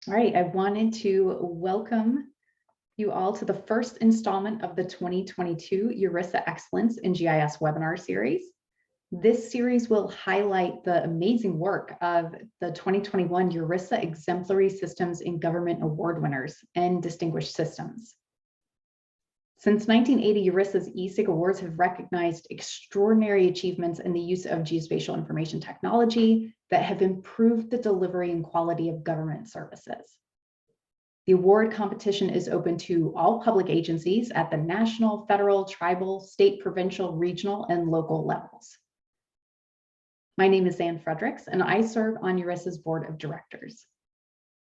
All right, I wanted to welcome you all to the first installment of the 2022 URISA Excellence in GIS webinar series. This series will highlight the amazing work of the 2021 URISA Exemplary Systems in Government Award winners and distinguished systems. Since 1980, URISA's ESIG awards have recognized extraordinary achievements in the use of geospatial information technology that have improved the delivery and quality of government services. The award competition is open to all public agencies at the national, federal, tribal, state, provincial, regional, and local levels. My name is Ann Fredericks, and I serve on URISA's board of directors.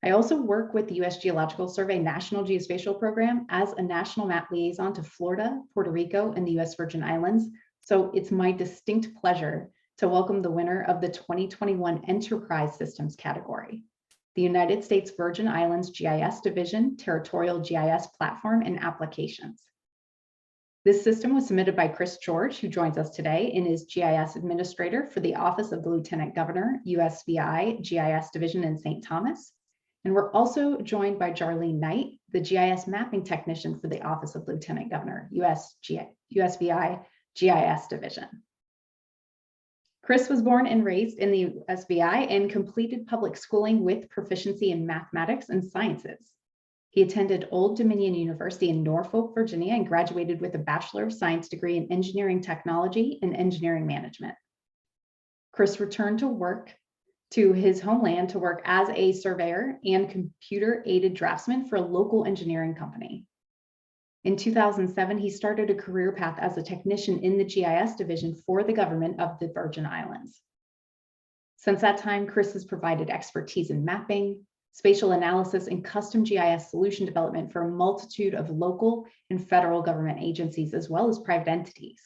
I also work with the U.S. Geological Survey National Geospatial Program as a national map liaison to Florida, Puerto Rico, and the U.S. Virgin Islands. So it's my distinct pleasure to welcome the winner of the 2021 Enterprise Systems category, the United States Virgin Islands GIS Division Territorial GIS Platform and Applications. This system was submitted by Chris George, who joins us today and is GIS Administrator for the Office of the Lieutenant Governor, USVI GIS Division in St. Thomas. And we're also joined by Jarlene Knight, the GIS Mapping Technician for the Office of Lieutenant Governor, USVI GIS Division. Chris was born and raised in the USVI and completed public schooling with proficiency in mathematics and sciences. He attended Old Dominion University in Norfolk, Virginia, and graduated with a Bachelor of Science degree in Engineering Technology and Engineering Management. Chris returned to his homeland to work as a surveyor and computer-aided draftsman for a local engineering company. In 2007, he started a career path as a technician in the GIS division for the government of the Virgin Islands. Since that time, Chris has provided expertise in mapping, spatial analysis, and custom GIS solution development for a multitude of local and federal government agencies, as well as private entities.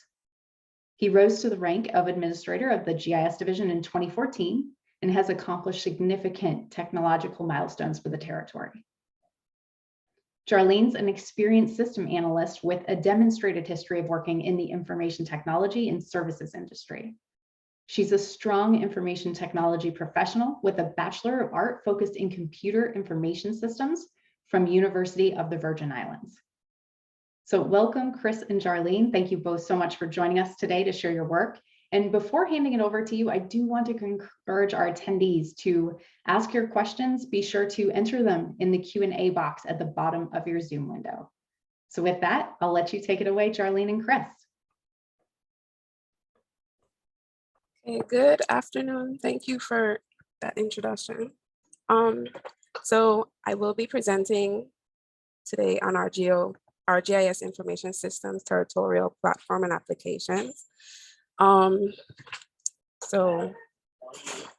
He rose to the rank of administrator of the GIS division in 2014 and has accomplished significant technological milestones for the territory. Jarlene's an experienced system analyst with a demonstrated history of working in the information technology and services industry. She's a strong information technology professional with a Bachelor of Art focused in computer information systems from University of the Virgin Islands. So welcome, Chris and Jarlene. Thank you both so much for joining us today to share your work. And before handing it over to you, I do want to encourage our attendees to ask your questions. Be sure to enter them in the Q&A box at the bottom of your Zoom window. So with that, I'll let you take it away, Jarlene and Chris. Okay, good afternoon. Thank you for that introduction. So I will be presenting today on our GIS Information Systems Territorial Platform and Applications. So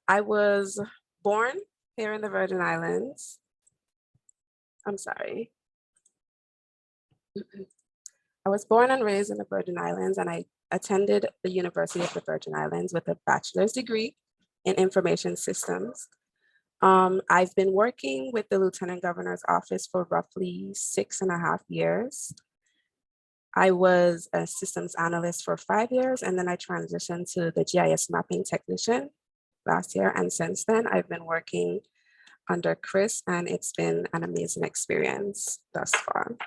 I was born here in the Virgin Islands. I'm sorry. I was born and raised in the Virgin Islands, and I attended the University of the Virgin Islands with a bachelor's degree in information systems. I've been working with the Lieutenant Governor's office for roughly 6.5 years. I was a systems analyst for 5 years, and then I transitioned to the GIS mapping technician last year. And since then, I've been working under Chris, and it's been an amazing experience thus far.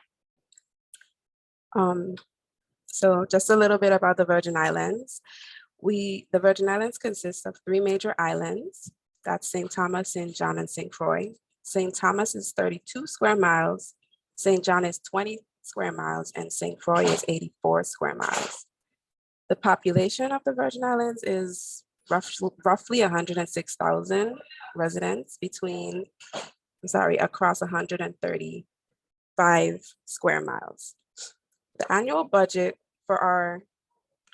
So just a little bit about the Virgin Islands. The Virgin Islands consists of 3 major islands. That's St. Thomas, St. John, and St. Croix. St. Thomas is 32 square miles. St. John is 20 square miles, and St. Croix is 84 square miles. The population of the Virgin Islands is roughly 106,000 residents across 135 square miles. The annual budget for our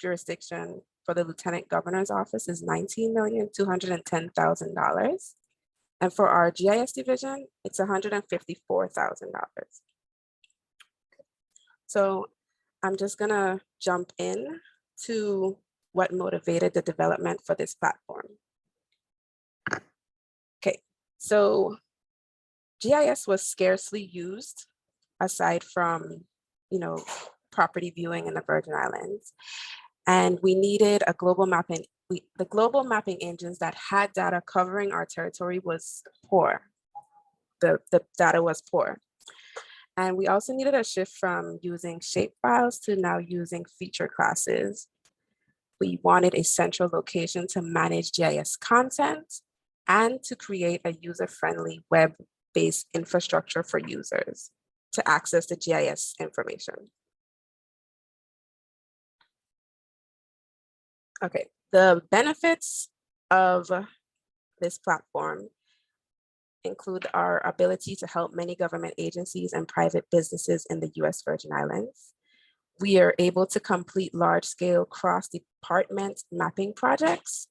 jurisdiction for the Lieutenant Governor's office is $19,210,000. And for our GIS division, it's $154,000. So I'm just gonna jump in to what motivated the development for this platform. Okay, so GIS was scarcely used aside from, property viewing in the Virgin Islands. And we needed a global mapping. The global mapping engines that had data covering our territory was poor. the data was poor. And we also needed a shift from using shapefiles to now using feature classes. We wanted a central location to manage GIS content and to create a user-friendly web-based infrastructure for users to access the GIS information. Okay, the benefits of this platform include our ability to help many government agencies and private businesses in the US Virgin Islands. We are able to complete large-scale cross-department mapping projects,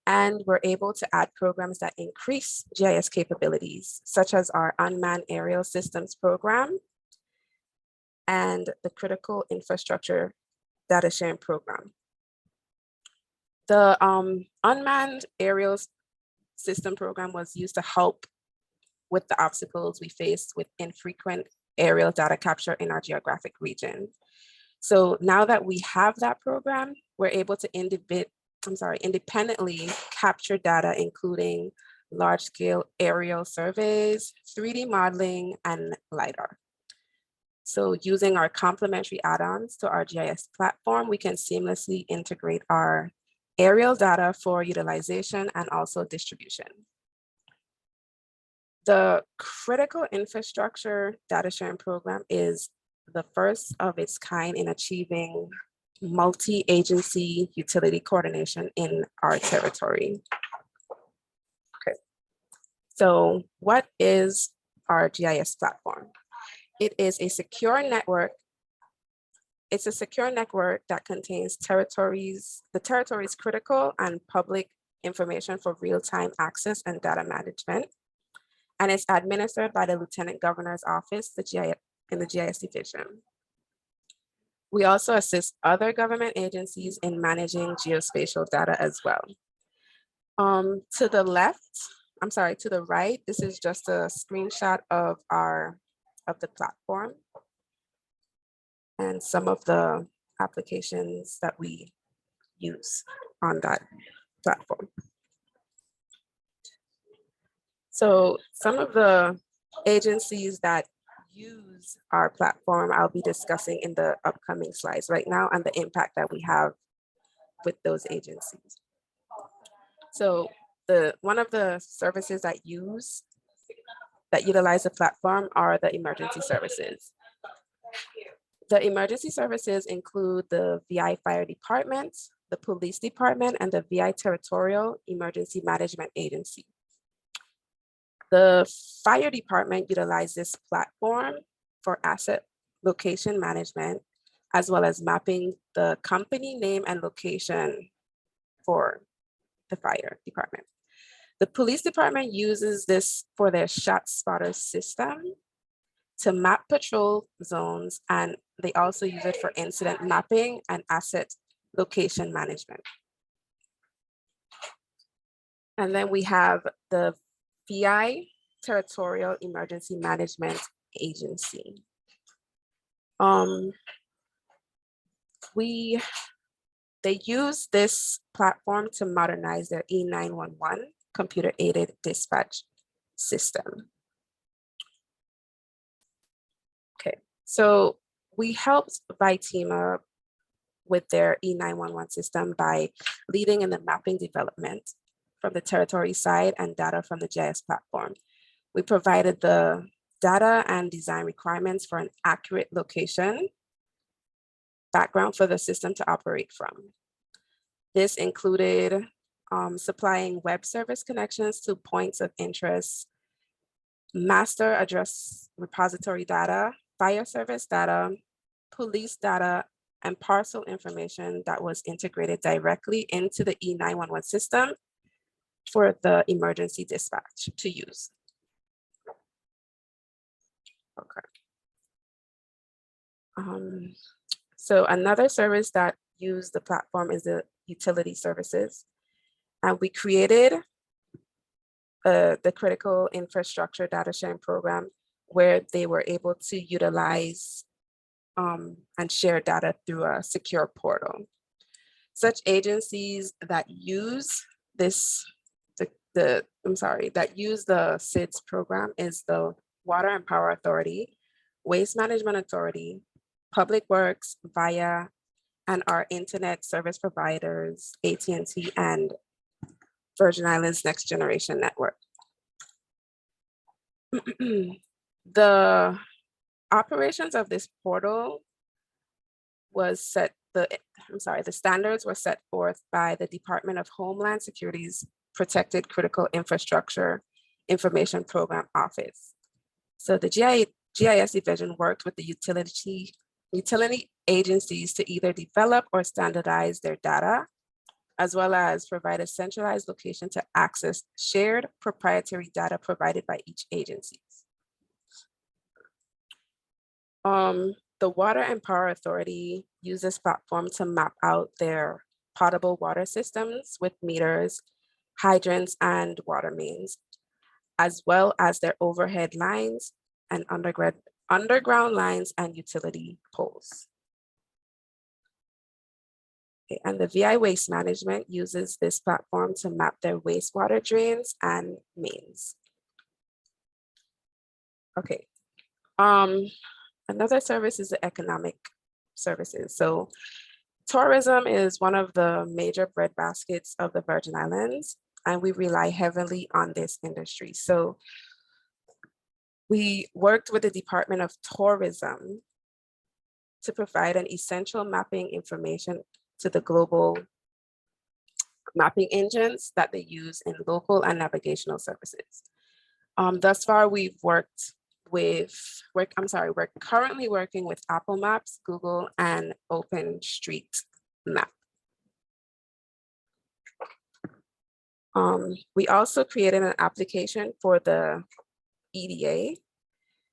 and we're able to add programs that increase GIS capabilities, such as our Unmanned Aerial Systems program and the Critical Infrastructure Data Sharing Program. The Unmanned Aerial System program was used to help with the obstacles we faced with infrequent aerial data capture in our geographic region. So now that we have that program, we're able to independently capture data, including large-scale aerial surveys, 3D modeling, and LiDAR. So using our complementary add-ons to our GIS platform, we can seamlessly integrate our aerial data for utilization and also distribution. The Critical Infrastructure Data Sharing Program is the first of its kind in achieving multi-agency utility coordination in our territory. Okay, so what is our GIS platform? It is a secure network. It's a secure network that contains the territory's critical and public information for real-time access and data management. And it's administered by the Lieutenant Governor's Office, in the GIS division. We also assist other government agencies in managing geospatial data as well. To the right, this is just a screenshot of the platform and some of the applications that we use on that platform. So some of the agencies that use our platform, I'll be discussing in the upcoming slides right now, and the impact that we have with those agencies. So one of the services that utilize the platform are the emergency services. The emergency services include the VI Fire Department, the Police Department, and the VI Territorial Emergency Management Agency. The fire department utilizes this platform for asset location management, as well as mapping the company name and location for the fire department. The police department uses this for their shot spotter system to map patrol zones, and they also use it for incident mapping and asset location management. And then we have the VI Territorial Emergency Management Agency. They use this platform to modernize their E911 computer-aided dispatch system. Okay, so we helped VITEMA with their E911 system by leading in the mapping development from the territory side and data from the GIS platform. We provided the data and design requirements for an accurate location background for the system to operate from. This included supplying web service connections to points of interest, master address repository data, fire service data, police data, and parcel information that was integrated directly into the E911 system for the emergency dispatch to use. Okay. So another service that used the platform is the utility services. And we created the Critical Infrastructure Data Sharing Program, where they were able to utilize and share data through a secure portal. Such agencies that use the that use the SIDS program is the Water and Power Authority, Waste Management Authority, Public Works, VIA, and our internet service providers, AT&T and Virgin Islands Next Generation Network. The operations of this portal was set, the standards were set forth by the Department of Homeland Security's Protected Critical Infrastructure Information Program Office. So the GIS division worked with the utility agencies to either develop or standardize their data, as well as provide a centralized location to access shared proprietary data provided by each agency. The Water and Power Authority uses this platform to map out their potable water systems with meters, hydrants, and water mains, as well as their overhead lines and underground lines and utility poles. Okay, and the VI Waste Management uses this platform to map their wastewater drains and mains. Okay. Another service is the economic services. So tourism is one of the major breadbaskets of the Virgin Islands, and we rely heavily on this industry. So we worked with the Department of Tourism to provide an essential mapping information to the global mapping engines that they use in local and navigational services. Thus far, we've worked with, we're currently working with Apple Maps, Google, and OpenStreetMap. We also created an application for the EDA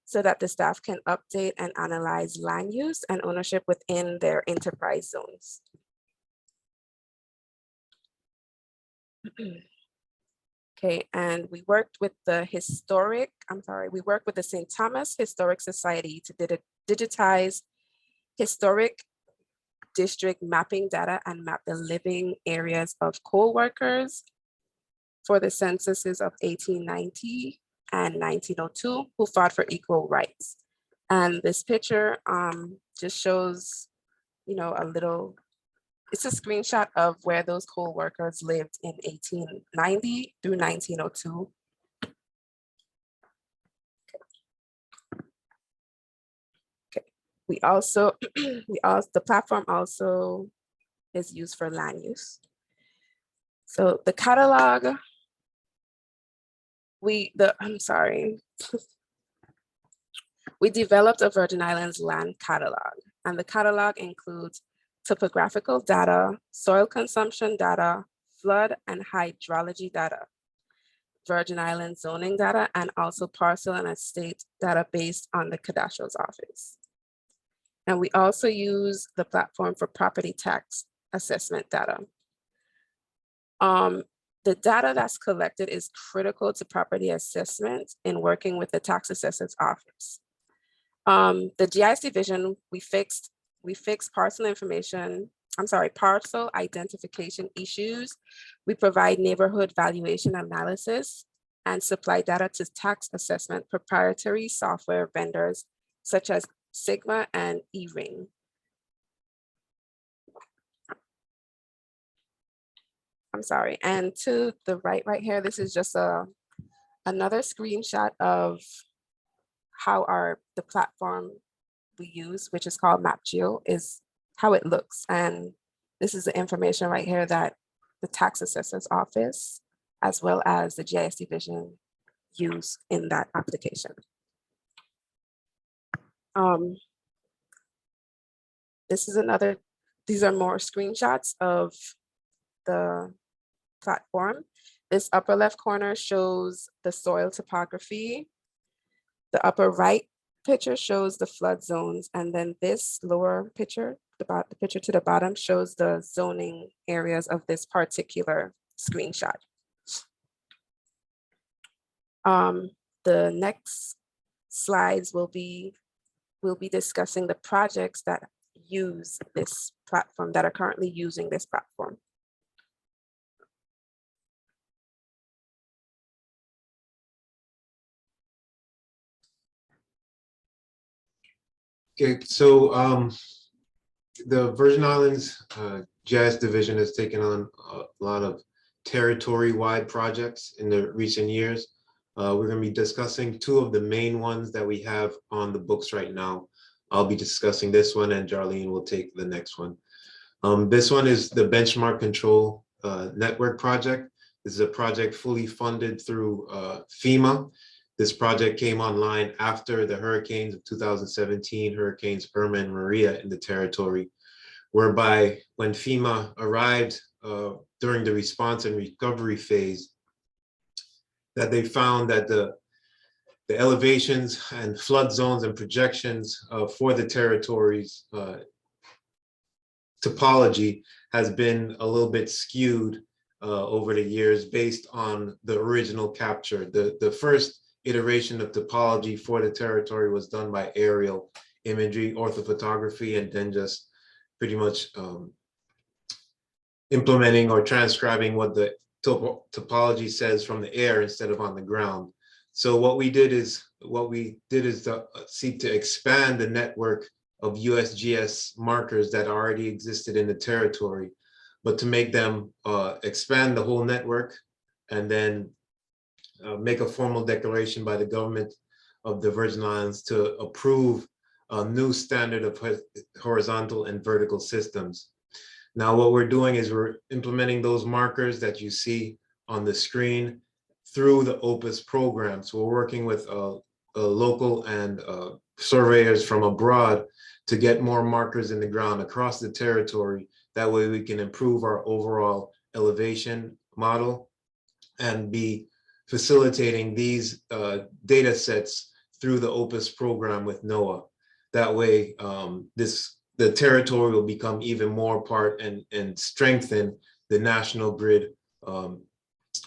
so that the staff can update and analyze land use and ownership within their enterprise zones. Okay, and we worked with the St. Thomas Historic Society to digitize historic district mapping data and map the living areas of coal workers for the censuses of 1890 and 1902 who fought for equal rights. And this picture just shows, it's a screenshot of where those coal workers lived in 1890 through 1902. Okay. The platform also is used for land use. So the catalog, we developed a Virgin Islands land catalog, and the catalog includes topographical data, soil consumption data, flood and hydrology data, Virgin Islands zoning data, and also parcel and estate data based on the Cadastro's office. And we also use the platform for property tax assessment data. The data that's collected is critical to property assessment in working with the tax assessor's office. The GIS division, we fixed parcel identification issues. We provide neighborhood valuation analysis and supply data to tax assessment proprietary software vendors such as Sigma and eRing. And to the right here, this is just another screenshot of how the platform we use, which is called MapGeo, is how it looks. And this is the information right here that the tax assessor's office, as well as the GIS division, use in that application. These are more screenshots of the platform. This upper left corner shows the soil topography. The upper right picture shows the flood zones. And then this lower picture, the picture to the bottom, shows the zoning areas of this particular screenshot. The next slides will be discussing the projects that use this platform, that are currently using this platform. Okay, so the Virgin Islands GIS division has taken on a lot of territory-wide projects in the recent years. We're going to be discussing two of the main ones that we have on the books right now. I'll be discussing this one, and Jarlene will take the next one. This one is the Benchmark Control Network project. This is a project fully funded through FEMA. This project came online after the hurricanes of 2017, Hurricanes Irma and Maria in the territory, whereby when FEMA arrived during the response and recovery phase, that they found that the elevations and flood zones and projections for the territories topology has been a little bit skewed over the years based on the original capture. The first iteration of topology for the territory was done by aerial imagery, orthophotography, and then just pretty much implementing or transcribing what the topology says from the air instead of on the ground. So what we did is to seek to expand the network of USGS markers that already existed in the territory, but to make them expand the whole network and then make a formal declaration by the government of the Virgin Islands to approve a new standard of horizontal and vertical systems. Now, what we're doing is we're implementing those markers that you see on the screen through the OPUS program. So we're working with local and surveyors from abroad to get more markers in the ground across the territory. That way we can improve our overall elevation model and be facilitating these data sets through the OPUS program with NOAA. That way the territory will become even more part and strengthen the national grid from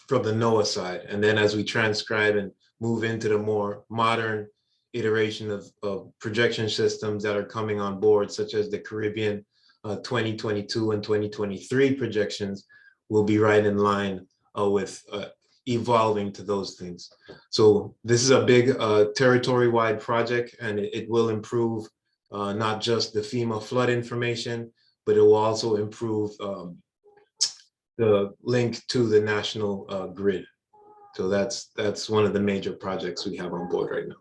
the NOAA side. And then as we transcribe and move into the more modern iteration of projection systems that are coming on board, such as the Caribbean 2022 and 2023 projections, will be right in line with evolving to those things. So this is a big territory-wide project, and it will improve not just the FEMA flood information, but it will also improve the link to the national grid. So that's one of the major projects we have on board right now.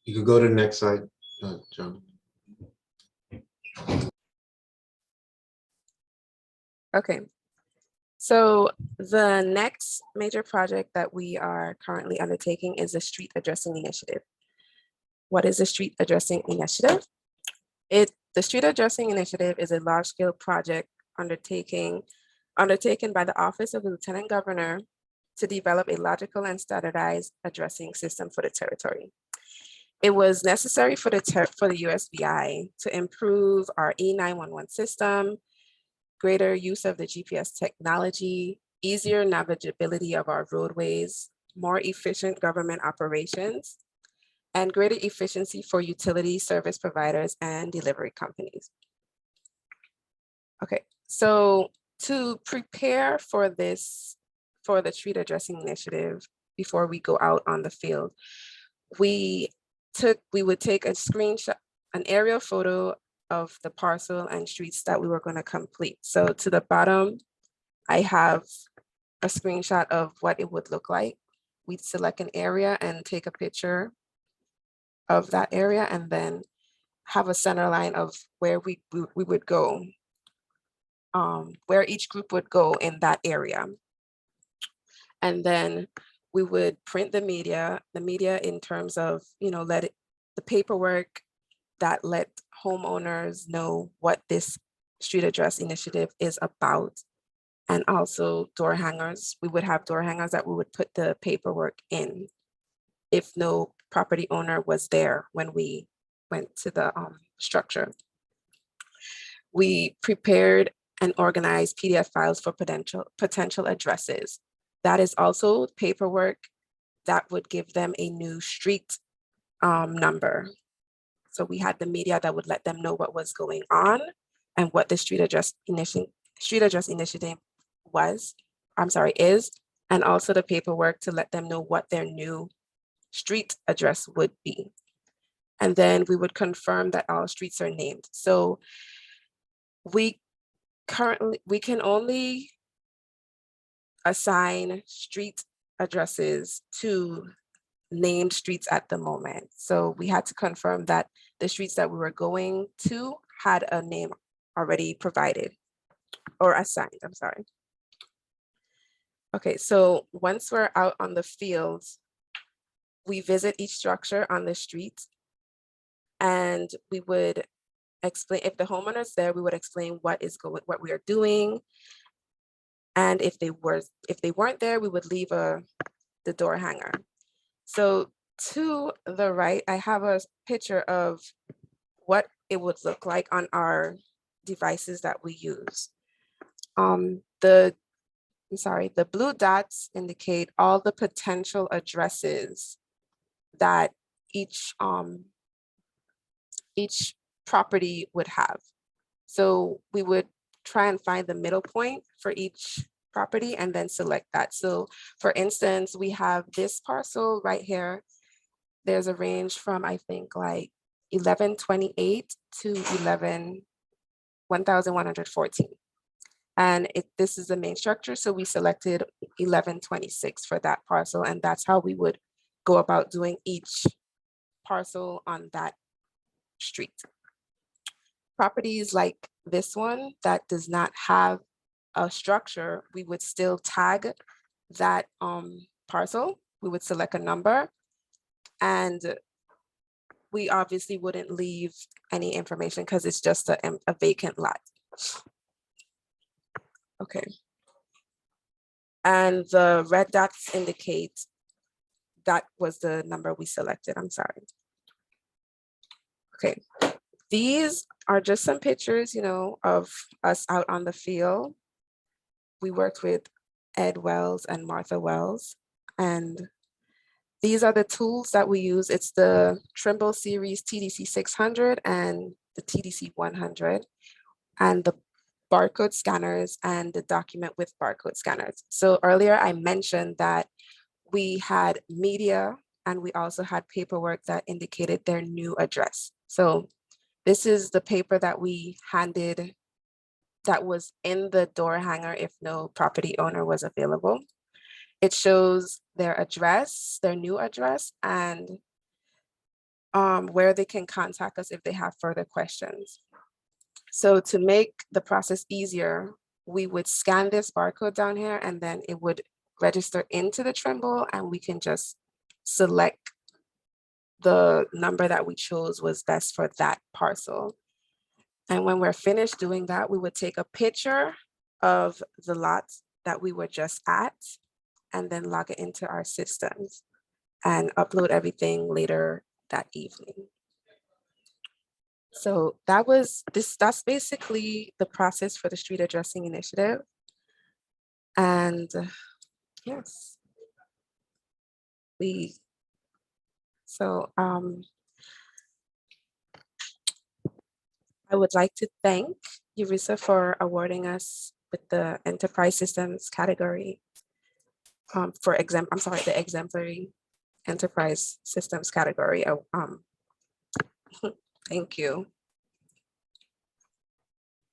You could go to the next slide, John. Okay, so the next major project that we are currently undertaking is the Street Addressing Initiative. What is the Street Addressing Initiative? The Street Addressing Initiative is a large-scale project undertaken by the Office of the Lieutenant Governor to develop a logical and standardized addressing system for the territory. It was necessary for the USVI to improve our E911 system, greater use of the GPS technology, easier navigability of our roadways, more efficient government operations, and greater efficiency for utility service providers and delivery companies. Okay, so to prepare for the Street Addressing Initiative before we go out on the field, we would take a screenshot, an aerial photo of the parcel and streets that we were going to complete. So to the bottom, I have a screenshot of what it would look like. We'd select an area and take a picture of that area, and then have a center line of where we would go, where each group would go in that area. And then we would print the media in terms of, the paperwork that let homeowners know what this street address initiative is about. And also door hangers. We would have door hangers that we would put the paperwork in if no property owner was there when we went to the structure. We prepared and organized PDF files for potential addresses. That is also paperwork that would give them a new street number. So we had the media that would let them know what was going on and what the street address street address initiative is, and also the paperwork to let them know what their new street address would be. And then we would confirm that all streets are named. So we can only assign street addresses to named streets at the moment. So we had to confirm that the streets that we were going to had a name already provided or assigned, I'm sorry. Okay, so once we're out on the fields, we visit each structure on the street, and we would explain, if the homeowner's there, we would explain what we are doing. And if they weren't there, we would leave the door hanger. So to the right, I have a picture of what it would look like on our devices that we use. The blue dots indicate all the potential addresses that each property would have. So we would try and find the middle point for each property and then select that. So for instance, we have this parcel right here. There's a range from, I think, like 1128 to 1114. And this is the main structure. So we selected 1126 for that parcel. And that's how we would go about doing each parcel on that street. Properties like this one that does not have a structure, we would still tag that parcel. We would select a number, and we obviously wouldn't leave any information because it's just a vacant lot. Okay. And the red dots indicate that was the number we selected. I'm sorry. Okay. These are just some pictures, of us out on the field. We worked with Ed Wells and Martha Wells, and these are the tools that we use. It's the Trimble series TDC 600 and the TDC 100, and the barcode scanners and the document with barcode scanners. So earlier I mentioned that we had media and we also had paperwork that indicated their new address. So this is the paper that we handed that was in the door hanger if no property owner was available. It shows their address, their new address, and where they can contact us if they have further questions. So to make the process easier, we would scan this barcode down here and then it would register into the Trimble, and we can just select the number that we chose was best for that parcel. And when we're finished doing that, we would take a picture of the lot that we were just at and then log it into our systems and upload everything later that evening. So that's basically the process for the street addressing initiative. And yes, I would like to thank URISA for awarding us with the enterprise systems category the exemplary enterprise systems category. Thank you.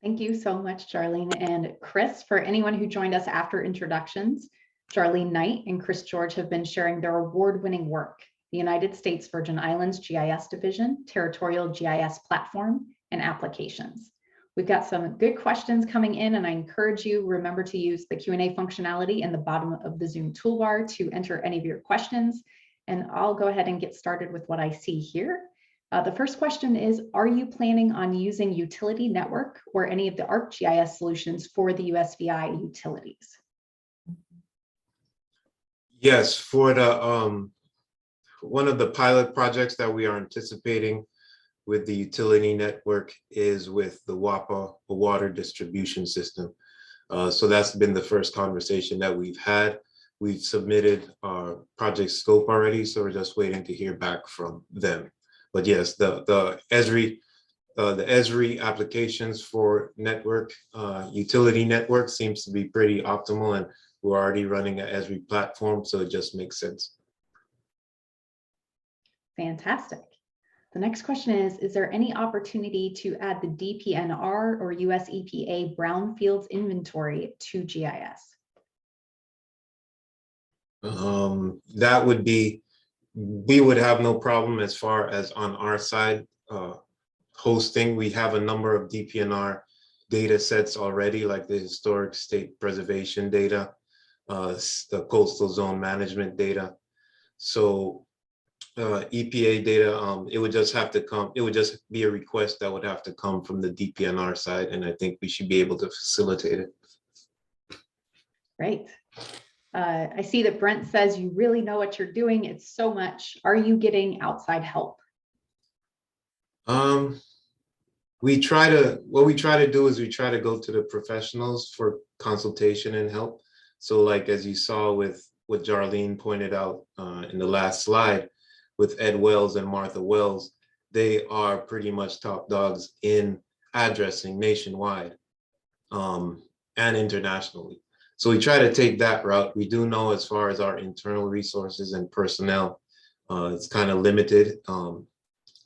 Thank you so much, Charlene and Chris. For anyone who joined us after introductions, Charlene Knight and Chris George have been sharing their award-winning work, the United States Virgin Islands GIS Division, Territorial GIS Platform, and Applications. We've got some good questions coming in, and I encourage you, remember to use the Q&A functionality in the bottom of the Zoom toolbar to enter any of your questions. And I'll go ahead and get started with what I see here. The first question is, are you planning on using utility network or any of the ArcGIS solutions for the USVI utilities? Yes, for the one of the pilot projects that we are anticipating with the utility network is with the WAPA, the water distribution system. So that's been the first conversation that we've had. We've submitted our project scope already, so we're just waiting to hear back from them. But yes, the ESRI the ESRI applications for network, utility network seems to be pretty optimal, and we're already running an ESRI platform, so it just makes sense. Fantastic. The next question is there any opportunity to add the DPNR or US EPA brownfields inventory to GIS? That would be, we would have no problem as far as on our side hosting. We have a number of DPNR data sets already, like the historic state preservation data, the coastal zone management data. So EPA data, it would just have to come, it would just be a request that would have to come from the DPNR side, and I think we should be able to facilitate it. Great. I see that Brent says you really know what you're doing. It's so much. Are you getting outside help? What we try to do is we try to go to the professionals for consultation and help. So like, as you saw with what Jarlene pointed out in the last slide, with Ed Wells and Martha Wells, they are pretty much top dogs in addressing nationwide and internationally. So we try to take that route. We do know as far as our internal resources and personnel, it's kind of limited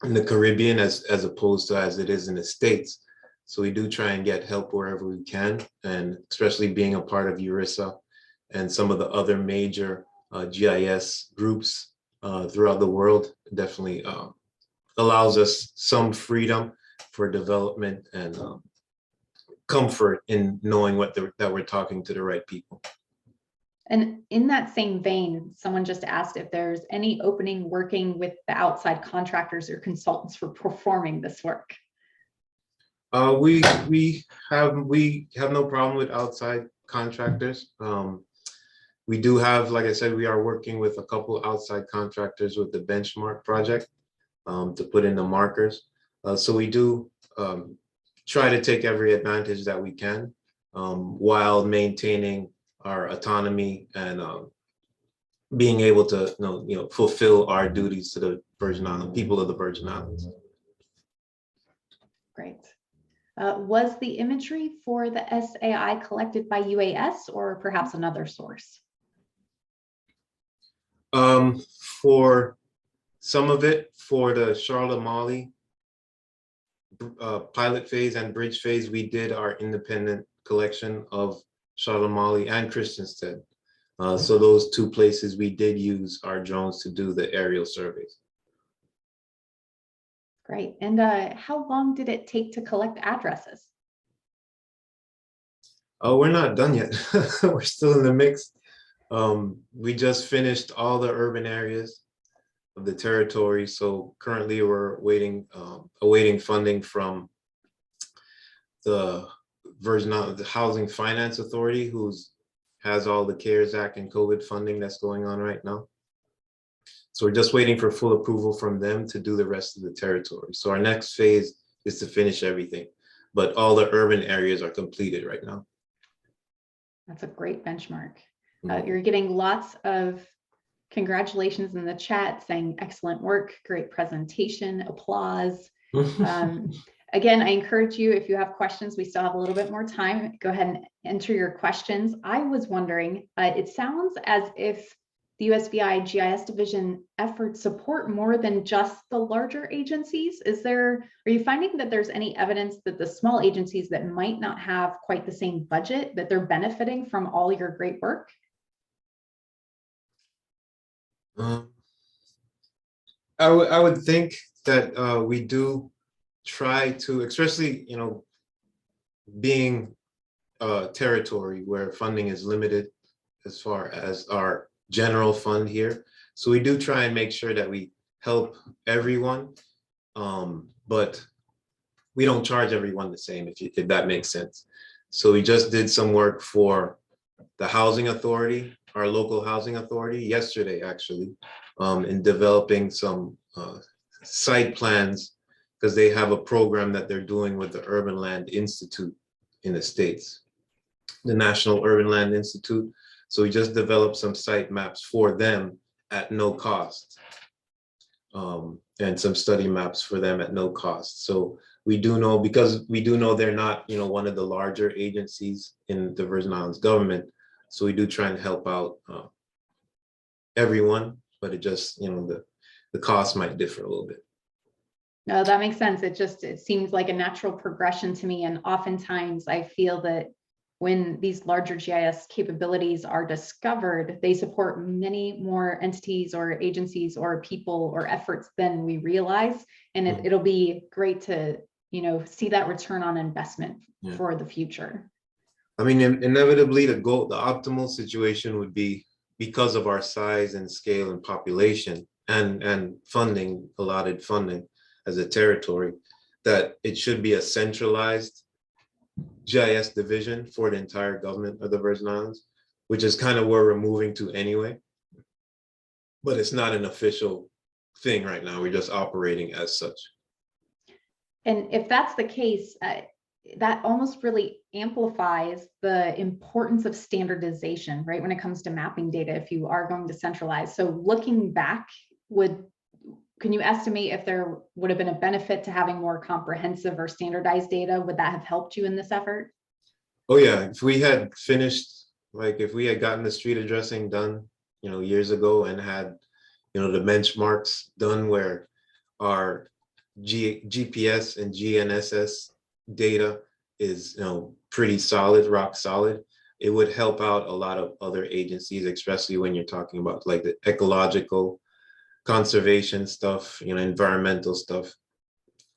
in the Caribbean as opposed to as it is in the States. So we do try and get help wherever we can, and especially being a part of URISA and some of the other major GIS groups throughout the world definitely allows us some freedom for development and comfort in knowing that we're talking to the right people. And in that same vein, someone just asked if there's any opening working with the outside contractors or consultants for performing this work. We have no problem with outside contractors. We do have, like I said, we are working with a couple outside contractors with the benchmark project to put in the markers. So we do try to take every advantage that we can while maintaining our autonomy and being able to fulfill our duties to the Virgin Islands, people of the Virgin Islands. Great. Was the imagery for the SAI collected by UAS or perhaps another source? For some of it, for the Charlotte-Mali pilot phase and bridge phase, we did our independent collection of Charlotte-Mali and Christiansted. So those two places we did use our drones to do the aerial surveys. Great. And how long did it take to collect addresses? Oh, we're not done yet. We're still in the mix. We just finished all the urban areas of the territory. So currently we're awaiting funding from the Virgin Islands, the Housing Finance Authority, has all the CARES Act and COVID funding that's going on right now. So we're just waiting for full approval from them to do the rest of the territory. So our next phase is to finish everything, but all the urban areas are completed right now. That's a great benchmark. You're getting lots of congratulations in the chat saying excellent work, great presentation, applause. Again, I encourage you, if you have questions, we still have a little bit more time, go ahead and enter your questions. I was wondering, it sounds as if the USVI GIS division efforts support more than just the larger agencies. Are you finding that there's any evidence that the small agencies that might not have quite the same budget, that they're benefiting from all your great work? I would think that we do try to, especially, being a territory where funding is limited as far as our general fund here. So we do try and make sure that we help everyone, but we don't charge everyone the same, if that makes sense. So we just did some work for the housing authority, our local housing authority, yesterday actually, in developing some site plans, because they have a program that they're doing with the Urban Land Institute in the States, the National Urban Land Institute. So we just developed some site maps for them at no cost. And and some study maps for them at no cost. So we do know, because we do know they're not, one of the larger agencies in the Virgin Islands government. So we do try and help out everyone, but it just, the cost might differ a little bit. No, that makes sense. It seems like a natural progression to me. And oftentimes I feel that when these larger GIS capabilities are discovered, they support many more entities or agencies or people or efforts than we realize. And it'll be great to, see that return on investment for the future. I mean, inevitably, the optimal situation would be, because of our size and scale and population and funding, allotted funding as a territory, that it should be a centralized GIS division for the entire government of the Virgin Islands, which is kind of where we're moving to anyway. But it's not an official thing right now. We're just operating as such. And if that's the case, that almost really amplifies the importance of standardization, right? When it comes to mapping data, if you are going to centralize. So looking back, can you estimate if there would have been a benefit to having more comprehensive or standardized data? Would that have helped you in this effort? Oh yeah, if we had finished, if we had gotten the street addressing done, years ago, and had, the benchmarks done where our GPS and GNSS data is, pretty solid, rock solid, it would help out a lot of other agencies, especially when you're talking about like the ecological conservation stuff, environmental stuff.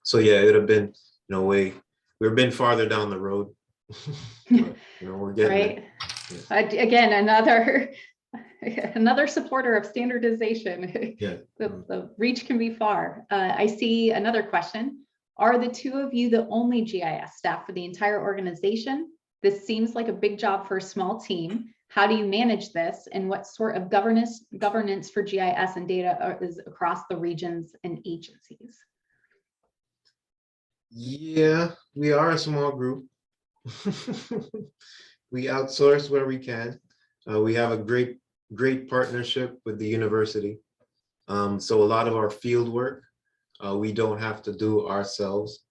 So yeah, it would have been, we've been farther down the road. But, we're getting right. Yeah. Again, another supporter of standardization. Yeah. The reach can be far. I see another question. Are the two of you the only GIS staff for the entire organization? This seems like a big job for a small team. How do you manage this, and what sort of governance for GIS and data is across the regions and agencies? Yeah, we are a small group. We outsource where we can. We have a great partnership with the university. So a lot of our field work, we don't have to do ourselves.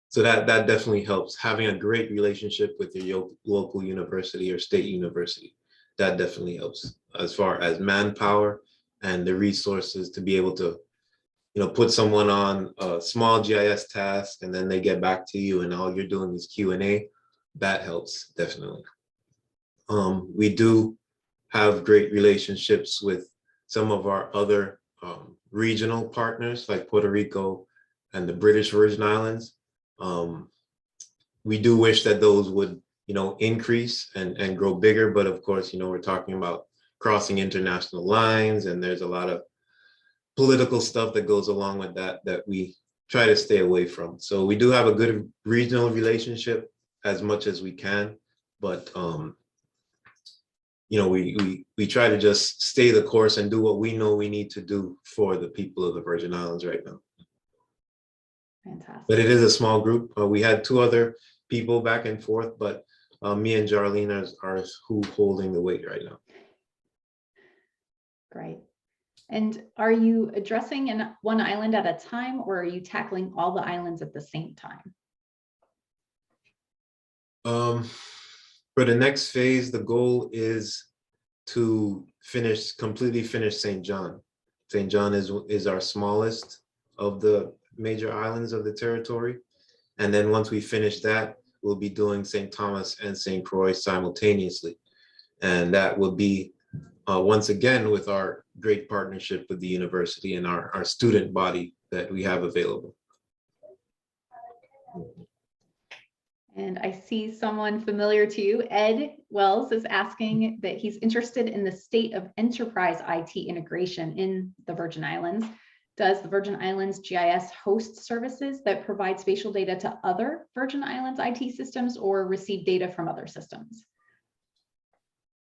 So that definitely helps. Having a great relationship with your local university or state university, that definitely helps as far as manpower and the resources to be able to, put someone on a small GIS task and then they get back to you and all you're doing is Q&A. That helps definitely. We do have great relationships with some of our other regional partners like Puerto Rico and the British Virgin Islands. We do wish that those would, increase and grow bigger, but of course, we're talking about crossing international lines, and there's a lot of political stuff that goes along with that we try to stay away from. So we do have a good regional relationship as much as we can, but we try to just stay the course and do what we know we need to do for the people of the Virgin Islands right now. Fantastic. But it is a small group. We had two other people back and forth, but me and Jarlene are who holding the weight right now. Great. And are you addressing one island at a time, or are you tackling all the islands at the same time? For the next phase, the goal is to completely finish St. John. St. John is our smallest of the major islands of the territory. And then once we finish that, we'll be doing St. Thomas and St. Croix simultaneously. And that will be, once again, with our great partnership with the university and our student body that we have available. And I see someone familiar to you. Ed Wells is asking that he's interested in the state of enterprise IT integration in the Virgin Islands. Does the Virgin Islands GIS host services that provide spatial data to other Virgin Islands IT systems or receive data from other systems?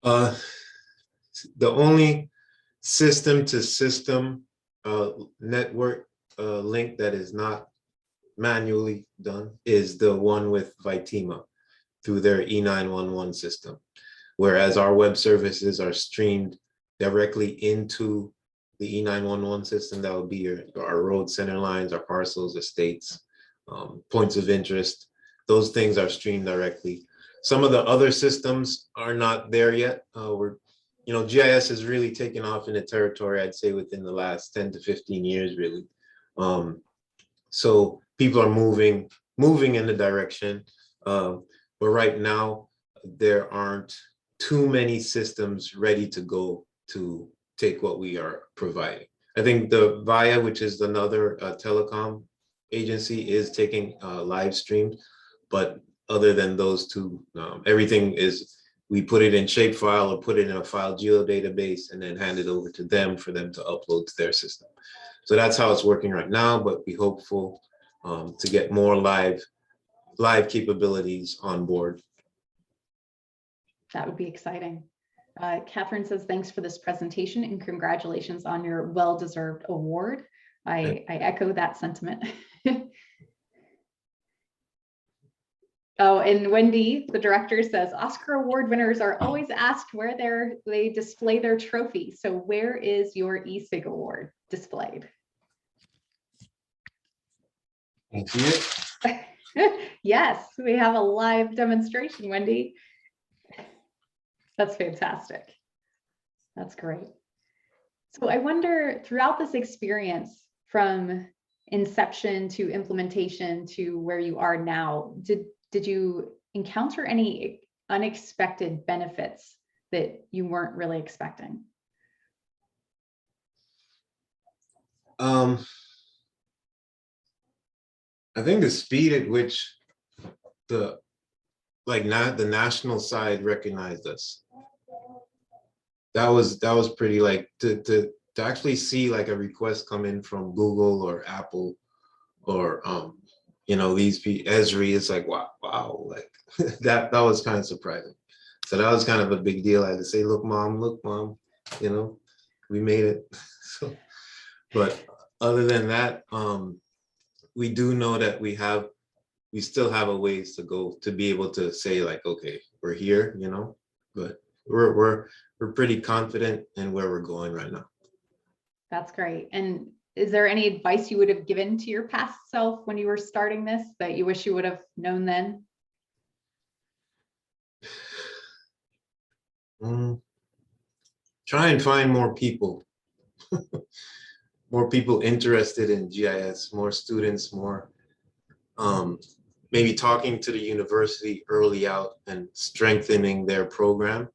The only system to system network link that is not manually done is the one with Vitima through their E911 system, whereas our web services are streamed directly into the E911 system, that would be our road center lines, our parcels, estates, points of interest. Those things are streamed directly. Some of the other systems are not there yet. GIS has really taken off in the territory, I'd say within the last 10 to 15 years, really. So people are moving in the direction. But right now, there aren't too many systems ready to go to take what we are providing. I think the VIA, which is another telecom agency, is taking live streams, but other than those two, everything is, we put it in shapefile or put it in a file geo database and then hand it over to them for them to upload to their system. So that's how it's working right now, but we're hopeful to get more live capabilities on board. That would be exciting. Catherine says, thanks for this presentation and congratulations on your well-deserved award. I echo that sentiment. Oh, and Wendy, the director, says Oscar Award winners are always asked where they display their trophy. So where is your ESIG award displayed? Thank you. Yes, we have a live demonstration, Wendy. That's fantastic. That's great. So I wonder, throughout this experience from inception to implementation to where you are now, did you encounter any unexpected benefits that you weren't really expecting? I think the speed at which the national side recognized us, that was pretty, like, to actually see like a request come in from Google or Apple or these people, Esri, it's like wow, like that was kind of surprising. So that was kind of a big deal. I had to say, look mom, we made it. So, but other than that, we do know that we still have a ways to go to be able to say, like, okay, we're here, but we're pretty confident in where we're going right now. That's great. And is there any advice you would have given to your past self when you were starting this that you wish you would have known then? Try and find more people. More people interested in GIS, more students, more maybe talking to the university early out and strengthening their program.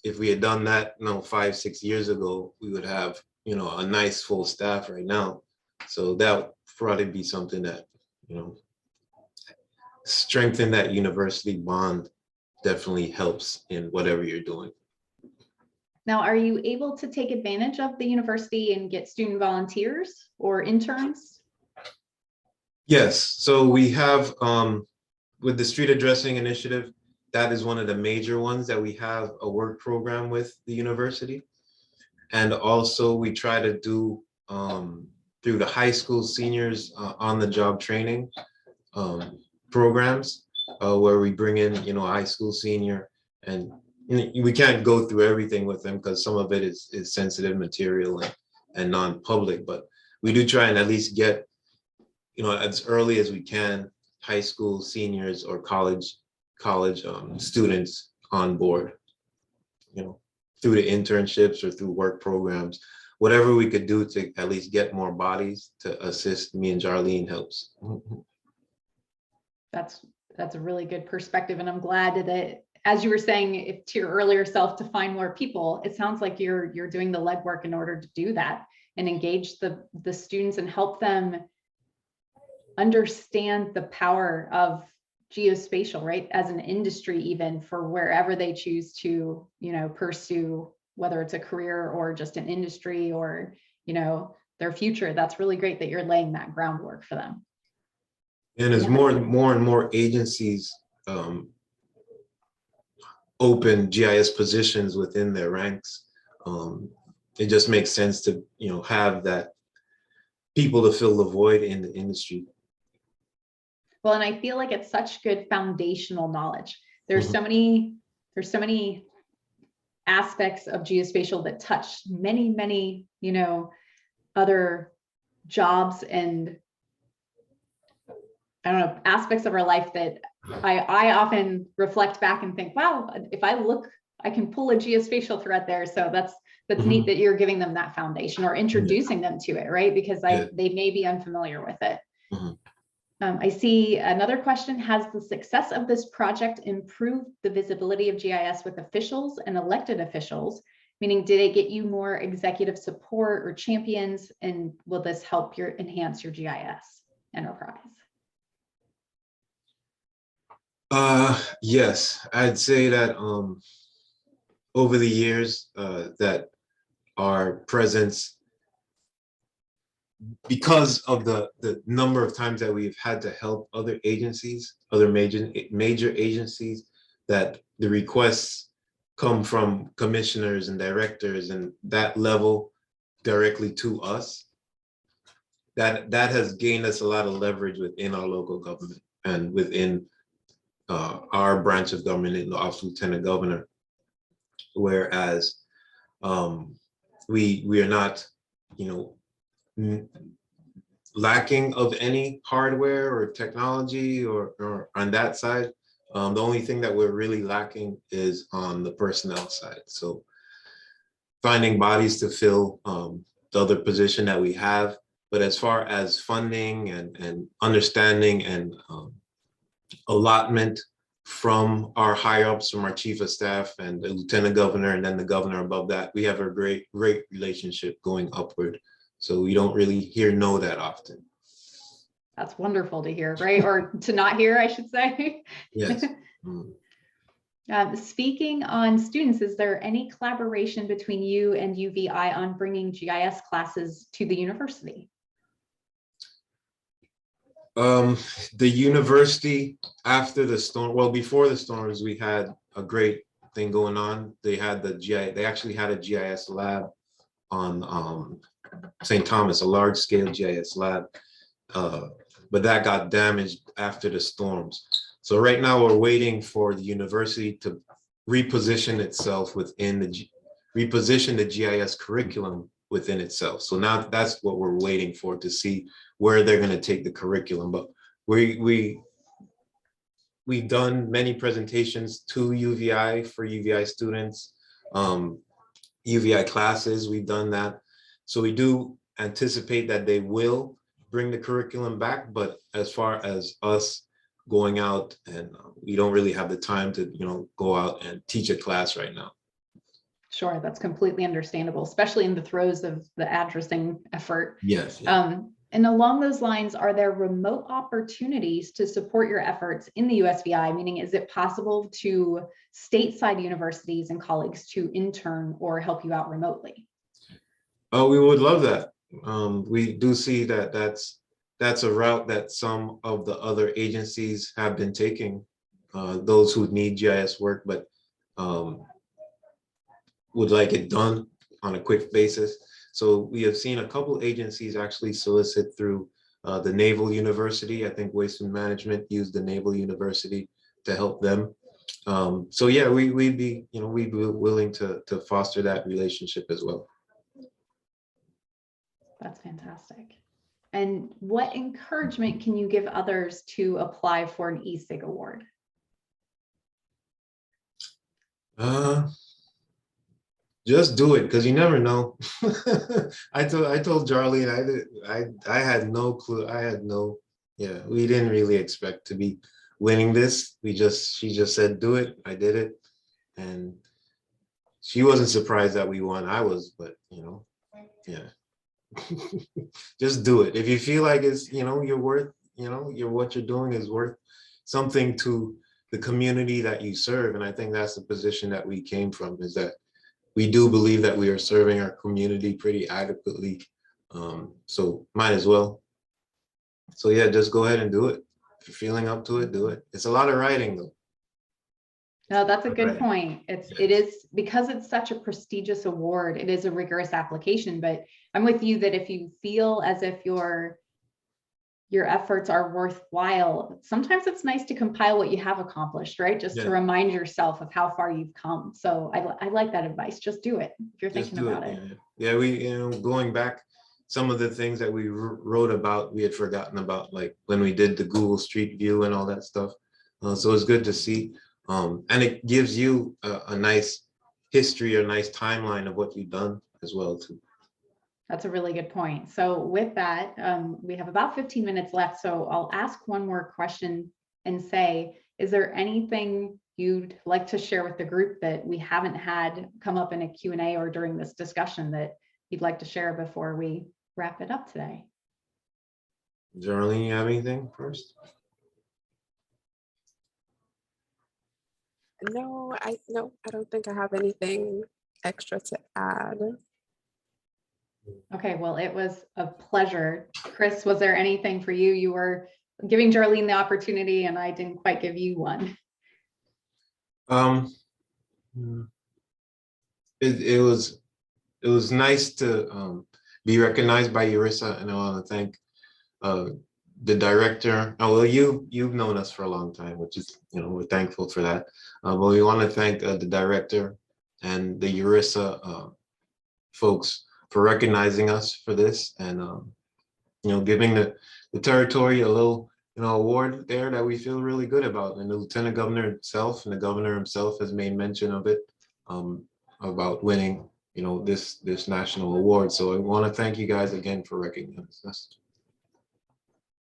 If we had done that 5-6 years ago, we would have a nice full staff right now. So that would probably be something that strengthen that university bond definitely helps in whatever you're doing. Now, are you able to take advantage of the university and get student volunteers or interns? Yes, so we have, with the street addressing initiative, that is one of the major ones that we have a work program with the university. And also we try to do through the high school seniors on the job training programs where we bring in, a high school senior, and we can't go through everything with them because some of it is sensitive material and non-public, but we do try and at least get, as early as we can, high school seniors or college students on board, through the internships or through work programs, whatever we could do to at least get more bodies to assist me and Jarlene helps. That's a really good perspective. And I'm glad that, as you were saying, to your earlier self, to find more people, it sounds like you're doing the legwork in order to do that and engage the students and help them understand the power of geospatial, right, as an industry, even for wherever they choose to, pursue, whether it's a career or just an industry or, their future. That's really great that you're laying that groundwork for them. And as more and more agencies open GIS positions within their ranks, it just makes sense to, have that people to fill the void in the industry. Well, and I feel like it's such good foundational knowledge. There's so many aspects of geospatial that touch many, many, other jobs and I don't know, aspects of our life that I often reflect back and think, wow, if I look, I can pull a geospatial thread there. So that's neat that you're giving them that foundation or introducing them to it, right? Because they may be unfamiliar with it. I see another question. Has the success of this project improved the visibility of GIS with officials and elected officials? Meaning, did it get you more executive support or champions? And will this help enhance your GIS enterprise? Yes, I'd say that over the years that our presence, because of the number of times that we've had to help other agencies, other major agencies, that the requests come from commissioners and directors and that level directly to us, that has gained us a lot of leverage within our local government and within our branch of government in the Office of Lieutenant Governor. Whereas we are not, lacking of any hardware or technology or on that side. The only thing that we're really lacking is on the personnel side. So finding bodies to fill the other position that we have. But as far as funding and understanding and allotment from our higher ups, from our chief of staff and the lieutenant governor, and then the governor above that, we have a great relationship going upward. So we don't really hear no that often. That's wonderful to hear, right? Or to not hear, I should say. Yes. Speaking on students, is there any collaboration between you and UVI on bringing GIS classes to the university? The university, after the storm, well, before the storms, we had a great thing going on. They actually had a GIS lab on St. Thomas, a large scale GIS lab, but that got damaged after the storms. So right now we're waiting for the university to reposition itself within reposition the GIS curriculum within itself. So now that's what we're waiting for, to see where they're going to take the curriculum. But we've done many presentations to UVI for UVI students, UVI classes, we've done that. So we do anticipate that they will bring the curriculum back, but as far as us going out, and we don't really have the time to, go out and teach a class right now. Sure, that's completely understandable, especially in the throes of the addressing effort. Yes. Yeah. And along those lines, are there remote opportunities to support your efforts in the USVI? Meaning, is it possible to stateside universities and colleagues to intern or help you out remotely? Oh, we would love that. We do see that that's a route that some of the other agencies have been taking, those who need GIS work, but would like it done on a quick basis. So we have seen a couple agencies actually solicit through the Naval University. I think Waste Management used the Naval University to help them. So yeah, we'd be willing to foster that relationship as well. That's fantastic. And what encouragement can you give others to apply for an ESIG award? Just do it, because you never know. I told Charlie, and I had no clue. We didn't really expect to be winning this. She just said, do it. I did it. And she wasn't surprised that we won. I was, but yeah. Just do it. If you feel like it's, you're worth, what you're doing is worth something to the community that you serve. And I think that's the position that we came from, is that we do believe that we are serving our community pretty adequately. So might as well. So yeah, just go ahead and do it. If you're feeling up to it, do it. It's a lot of writing though. No, that's a good point. It is, because it's such a prestigious award, it is a rigorous application, but I'm with you that if you feel as if you're your efforts are worthwhile, sometimes it's nice to compile what you have accomplished, right? Just to Yeah. remind yourself of how far you've come. So I like that advice. Just do it if you're Just thinking do about it. Yeah, we, going back, some of the things that we wrote about, we had forgotten about, like when we did the Google Street View and all that stuff. So it's good to see. And it gives you a nice history or nice timeline of what you've done as well too. That's a really good point. So with that, we have about 15 minutes left. So I'll ask one more question and say, is there anything you'd like to share with the group that we haven't had come up in a Q&A or during this discussion that you'd like to share before we wrap it up today? Darlene, you have anything first? No, I don't think I have anything extra to add. Okay, well, it was a pleasure. Chris, was there anything for you? You were giving Darlene the opportunity and I didn't quite give you one. It was nice to be recognized by URISA, and I want to thank the director. Oh, well, you've known us for a long time, which is, we're thankful for that. But we want to thank the director and the URISA folks for recognizing us for this, and giving the territory a little award there that we feel really good about. And the lieutenant governor himself and the governor himself has made mention of it, about winning this national award. So I want to thank you guys again for recognizing us.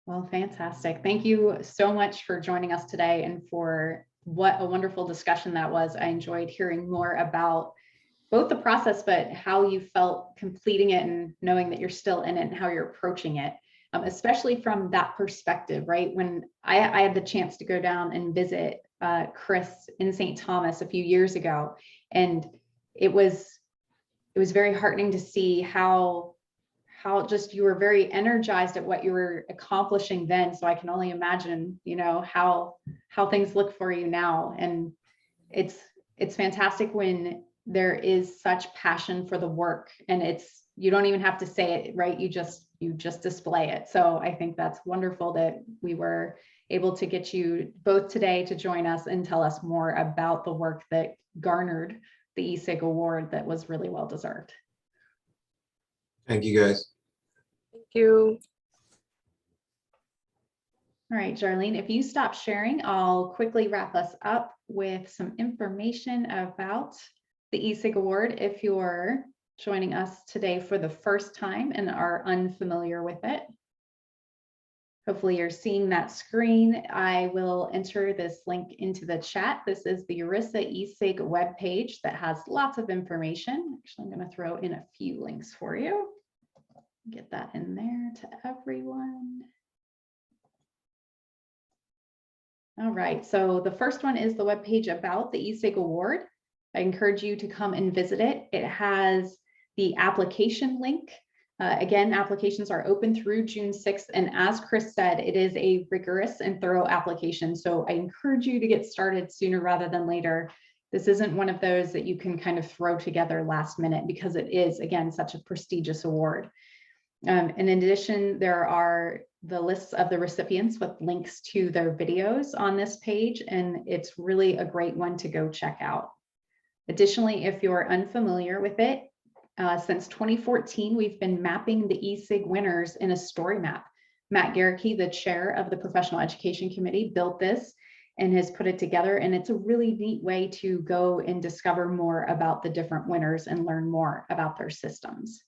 Well, fantastic. Thank you so much for joining us today and for what a wonderful discussion that was. I enjoyed hearing more about both the process, but how you felt completing it and knowing that you're still in it and how you're approaching it, especially from that perspective, right? When I had the chance to go down and visit Chris in St. Thomas a few years ago, and it was very heartening to see how just you were very energized at what you were accomplishing then. So I can only imagine, how things look for you now. And it's fantastic when there is such passion for the work, and you don't even have to say it, right? You just display it. So I think that's wonderful that we were able to get you both today to join us and tell us more about the work that garnered the ESIG award that was really well deserved. Thank you, guys. Thank you. All right, Darlene, if you stop sharing, I'll quickly wrap us up with some information about the ESIG award. If you're joining us today for the first time and are unfamiliar with it, hopefully you're seeing that screen. I will enter this link into the chat. This is the URISA ESIG webpage that has lots of information. Actually, I'm going to throw in a few links for you. Get that in there to everyone. All right, so the first one is the webpage about the ESIG award. I encourage you to come and visit it. It has the application link. Again, applications are open through June 6th. And as Chris said, it is a rigorous and thorough application. So I encourage you to get started sooner rather than later. This isn't one of those that you can kind of throw together last minute, because it is, again, such a prestigious award. And in addition, there are the lists of the recipients with links to their videos on this page, and it's really a great one to go check out. Additionally, if you're unfamiliar with it, since 2014, we've been mapping the ESIG winners in a story map. Matt Garricky, the chair of the Professional Education Committee, built this and has put it together, and it's a really neat way to go and discover more about the different winners and learn more about their systems.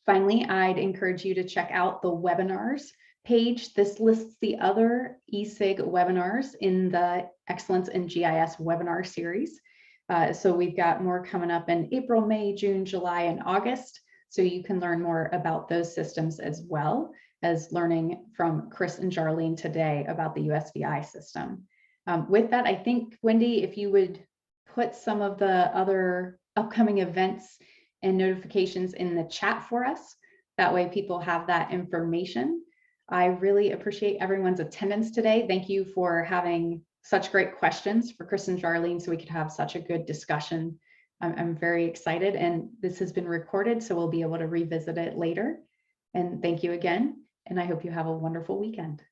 Finally, I'd encourage you to check out the webinars page. This lists the other ESIG webinars in the Excellence in GIS webinar series. So we've got more coming up in April, May, June, July, and August. So you can learn more about those systems, as well as learning from Chris and Darlene today about the USVI system. With that, I think, Wendy, if you would put some of the other upcoming events and notifications in the chat for us. That way people have that information. I really appreciate everyone's attendance today. Thank you for having such great questions for Chris and Darlene, so we could have such a good discussion. I'm very excited, and this has been recorded, so we'll be able to revisit it later. And thank you again. and I hope you have a wonderful weekend.